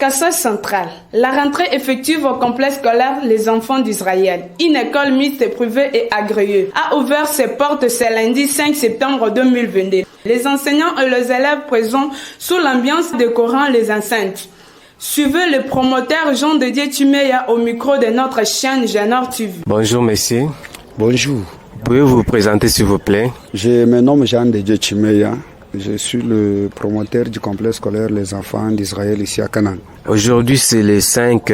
Kassai central. La rentrée effective au complexe scolaire Les Enfants d'Israël, une école mixte privée et agréée, a ouvert ses portes ce lundi 5 septembre 2022. Les enseignants et les élèves présents sous l'ambiance décorant les enceintes. Suivez le promoteur Jean-Didier Chimeya au micro de notre chaîne Génor TV. Bonjour messieurs. Bonjour. Pouvez-vous vous présenter s'il vous plaît? Je me nomme Jean-Didier Chimeya. Je suis le promoteur du complexe scolaire Les Enfants d'Israël ici à Canaan. Aujourd'hui, c'est les 5.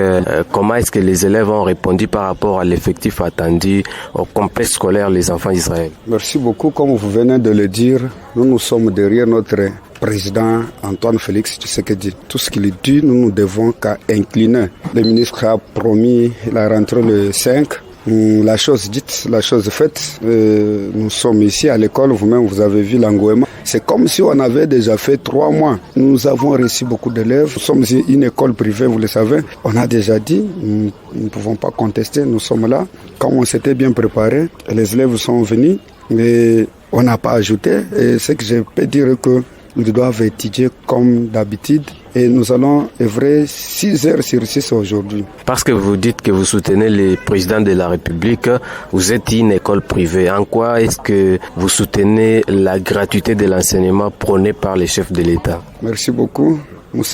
Comment est-ce que les élèves ont répondu par rapport à l'effectif attendu au complexe scolaire Les Enfants d'Israël? Merci beaucoup. Comme vous venez de le dire, nous sommes derrière notre président Antoine Félix Tshisekedi. Tout ce qu'il dit, nous devons qu'à incliner. Le ministre a promis la rentrée le 5. La chose dite, la chose faite, nous sommes ici à l'école, vous-même vous avez vu l'engouement. C'est comme si on avait déjà fait 3 mois. Nous avons reçu beaucoup d'élèves, nous sommes une école privée, vous le savez. On a déjà dit, nous ne pouvons pas contester, nous sommes là. Comme on s'était bien préparé, les élèves sont venus, mais on n'a pas ajouté. Et ce que je peux dire que ils doivent étudier comme d'habitude et nous allons œuvrer 6 heures sur 6 aujourd'hui. Parce que vous dites que vous soutenez le président de la République, vous êtes une école privée. En quoi est-ce que vous soutenez la gratuité de l'enseignement prônée par les chefs de l'État? Merci beaucoup. Nous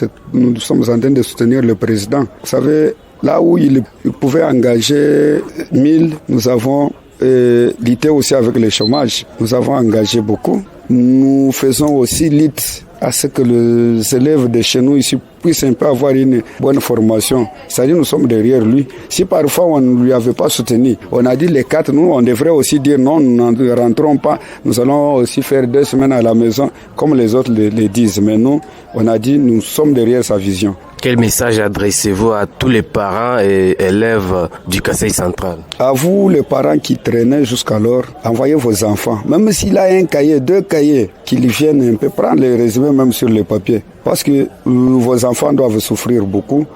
sommes en train de soutenir le président. Vous savez, là où il pouvait engager 1000, nous avons lutté aussi avec le chômage. Nous avons engagé beaucoup. Nous faisons aussi lutte à ce que les élèves de chez nous ici puissent un peu avoir une bonne formation. C'est-à-dire nous sommes derrière lui. Si parfois on ne lui avait pas soutenu, on a dit les 4, nous on devrait aussi dire non, nous ne rentrons pas. Nous allons aussi faire 2 semaines à la maison comme les autres le disent. Mais nous, on a dit nous sommes derrière sa vision. Quel message adressez-vous à tous les parents et élèves du Kassai central? À vous, les parents qui traînaient jusqu'alors, envoyez vos enfants. Même s'il a un cahier, 2 cahiers, qu'ils viennent un peu prendre les résumés même sur les papiers. Parce que vos enfants doivent souffrir beaucoup.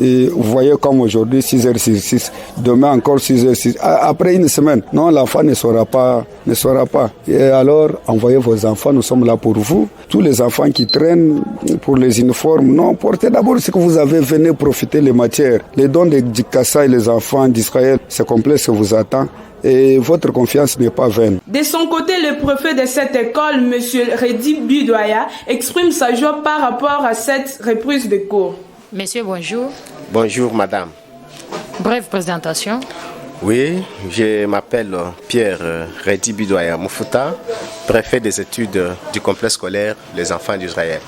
Et vous voyez comme aujourd'hui, 6 heures sur 6, demain encore 6 heures sur 6. Après une semaine, non, l'enfant ne saura pas. Et alors, envoyez vos enfants, nous sommes là pour vous. Tous les enfants qui traînent pour les uniformes, non, portez d'abord ce que vous avez, venez profiter les matières. Les dons du Kassai, les enfants d'Israël, ce complexe vous attend. Et votre confiance n'est pas vaine. De son côté, le préfet de cette école, M. Redi Bidoya, exprime sa joie par rapport à cette reprise de cours. Monsieur, bonjour. Bonjour, madame. Brève présentation. Oui, je m'appelle Pierre Redi Bidoya Moufuta, préfet des études du complexe scolaire Les Enfants d'Israël.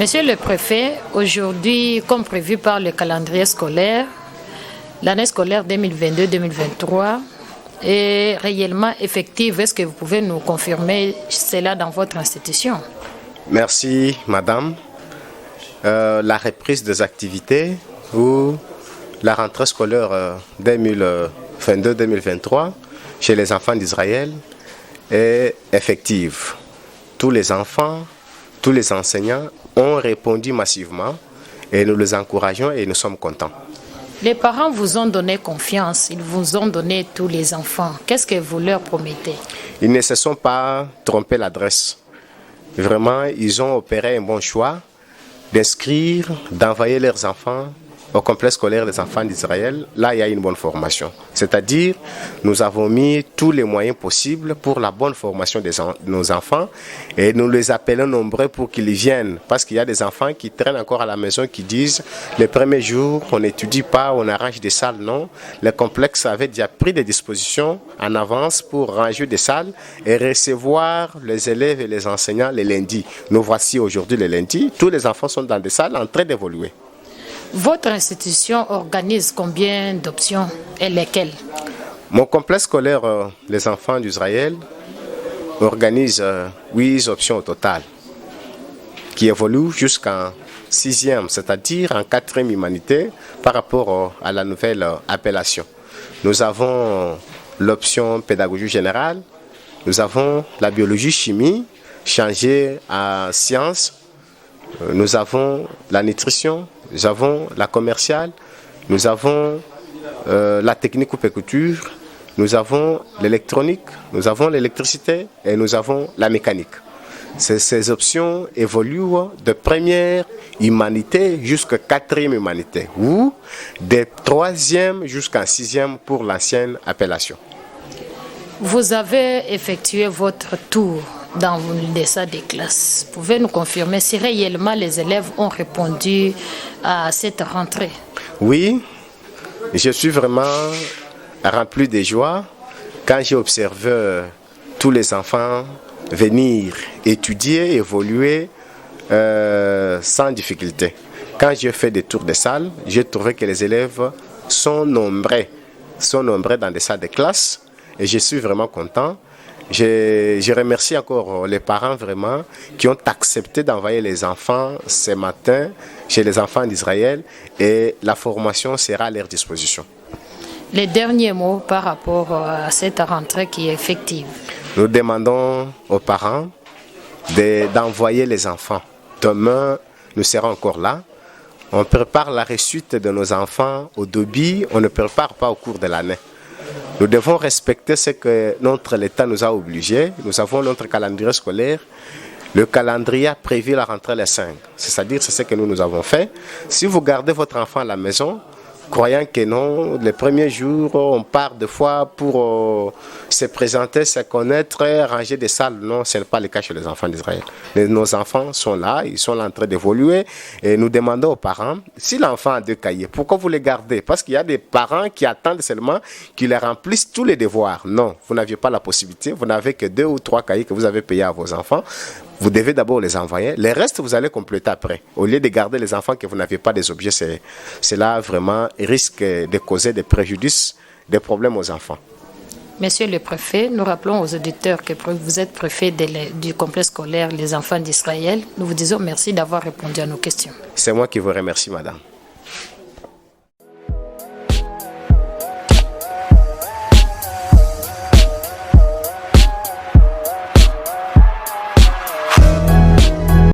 Monsieur le préfet, aujourd'hui, comme prévu par le calendrier scolaire, l'année scolaire 2022-2023 est réellement effective. Est-ce que vous pouvez nous confirmer cela dans votre institution? Merci, madame. La reprise des activités ou la rentrée scolaire 2022-2023 chez les enfants d'Israël est effective. Tous les enfants, tous les enseignants ont répondu massivement et nous les encourageons et nous sommes contents. Les parents vous ont donné confiance, ils vous ont donné tous les enfants. Qu'est-ce que vous leur promettez? Ils ne se sont pas trompés l'adresse. Vraiment, ils ont opéré un bon choix d'inscrire, d'envoyer leurs enfants au complexe scolaire des enfants d'Israël. Là, il y a une bonne formation. C'est-à-dire, nous avons mis tous les moyens possibles pour la bonne formation de nos enfants et nous les appelons nombreux pour qu'ils viennent. Parce qu'il y a des enfants qui traînent encore à la maison qui disent les premiers jours, on n'étudie pas, on arrange des salles. Non, le complexe avait déjà pris des dispositions en avance pour ranger des salles et recevoir les élèves et les enseignants les lundis. Nous voici aujourd'hui les lundis. Tous les enfants sont dans des salles en train d'évoluer. Votre institution organise combien d'options et lesquelles? Mon complexe scolaire, les enfants d'Israël, organise 8 options au total, qui évoluent jusqu'en 6e, c'est-à-dire en 4e humanité par rapport à la nouvelle appellation. Nous avons l'option pédagogie générale, nous avons la biologie-chimie, changée à sciences, nous avons la nutrition, nous avons la commerciale, nous avons la technique ou péculture, nous avons l'électronique, nous avons l'électricité et nous avons la mécanique. Ces options évoluent de première humanité jusqu'à quatrième humanité ou de troisième jusqu'à sixième pour l'ancienne appellation. Vous avez effectué votre tour dans les salles de classe. Pouvez nous confirmer si réellement les élèves ont répondu à cette rentrée? Oui, je suis vraiment rempli de joie quand j'ai observé tous les enfants venir étudier, évoluer sans difficulté. Quand j'ai fait des tours de salle, j'ai trouvé que les élèves sont nombreux dans des salles de classe et je suis vraiment content. Je remercie encore les parents vraiment qui ont accepté d'envoyer les enfants ce matin chez les enfants d'Israël et la formation sera à leur disposition. Les derniers mots par rapport à cette rentrée qui est effective. Nous demandons aux parents d'envoyer les enfants. Demain, nous serons encore là. On prépare la réussite de nos enfants au début, on ne prépare pas au cours de l'année. Nous devons respecter ce que notre État nous a obligés. Nous avons notre calendrier scolaire. Le calendrier a prévu la rentrée les 5. C'est-à-dire, c'est ce que nous avons fait. Si vous gardez votre enfant à la maison, croyant que non, les premiers jours, on part de fois pour se présenter, se connaître, ranger des salles. Non, ce n'est pas le cas chez les enfants d'Israël. Nos enfants sont là, ils sont là en train d'évoluer. Et nous demandons aux parents, si l'enfant a 2 cahiers, pourquoi vous les gardez? Parce qu'il y a des parents qui attendent seulement qu'ils les remplissent tous les devoirs. Non, vous n'aviez pas la possibilité. Vous n'avez que 2 ou 3 cahiers que vous avez payés à vos enfants. Vous devez d'abord les envoyer. Les restes, vous allez compléter après. Au lieu de garder les enfants que vous n'avez pas des objets, cela vraiment risque de causer des préjudices, des problèmes aux enfants. Monsieur le préfet, nous rappelons aux auditeurs que vous êtes préfet du complexe scolaire Les Enfants d'Israël. Nous vous disons merci d'avoir répondu à nos questions. C'est moi qui vous remercie, madame.